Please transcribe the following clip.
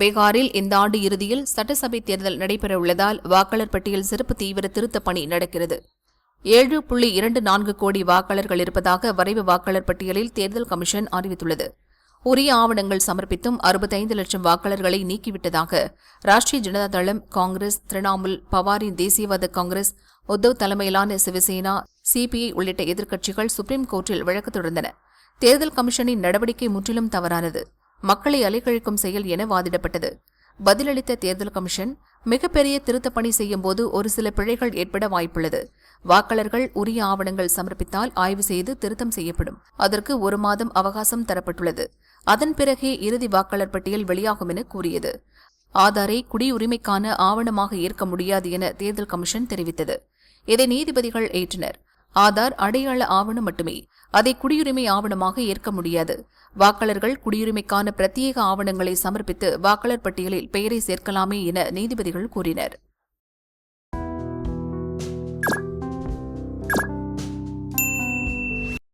பீகாரில் இந்த ஆண்டு இறுதியில் சட்டசபை தேர்தல் நடைபெறவுள்ளதால் வாக்காளர் பட்டியல் சிறப்பு தீவிர திருத்தப் பணி நடக்கிறது. 7.24 கோடி வாக்காளர்கள் இருப்பதாக வரைவு வாக்காளர் பட்டியலில் தேர்தல் கமிஷன் அறிவித்துள்ளது. உரிய ஆவணங்கள் சமர்ப்பித்தும் 65 லட்சம் வாக்காளர்களை நீக்கிவிட்டதாக ராஷ்டிரிய ஜனதா தளம், காங்கிரஸ், திரிணாமுல், பவாரின் தேசியவாத காங்கிரஸ், உத்தவ் தலைமையிலான சிவசேனா, சிபிஐ உள்ளிட்ட எதிர்க்கட்சிகள் சுப்ரீம் கோர்ட்டில் வழக்கு தொடர்ந்தன. தேர்தல் கமிஷனின் நடவடிக்கை முற்றிலும் தவறானது, மக்களை அலைக்கழிக்கும் செயல் என வாதிடப்பட்டது. பதிலளித்த தேர்தல் கமிஷன், மிகப்பெரிய திருத்தப் பணி செய்யும்போது ஒரு சில பிழைகள் ஏற்பட வாய்ப்புள்ளது. வாக்காளர்கள் உரிய ஆவணங்கள் சமர்ப்பித்தால் ஆய்வு செய்து திருத்தம் செய்யப்படும். அதற்கு 1 மாதம் அவகாசம் தரப்பட்டுள்ளது. அதன் பிறகே இறுதி வாக்காளர் பட்டியல் வெளியாகும் என கூறியது. ஆதாரை குடியுரிமைக்கான ஆவணமாக ஏற்க முடியாது என தேர்தல் கமிஷன் தெரிவித்தது. இதை நீதிபதிகள் ஏற்றனர். ஆதார் அடையாள ஆவணம் மட்டுமே, அதை குடியுரிமை ஆவணமாக ஏற்க முடியாது. வாக்காளர்கள் குடியுரிமைக்கான பிரத்யேக ஆவணங்களை சமர்ப்பித்து வாக்காளர் பட்டியலில் பெயரை சேர்க்கலாமே என நீதிபதிகள் கூறினர்.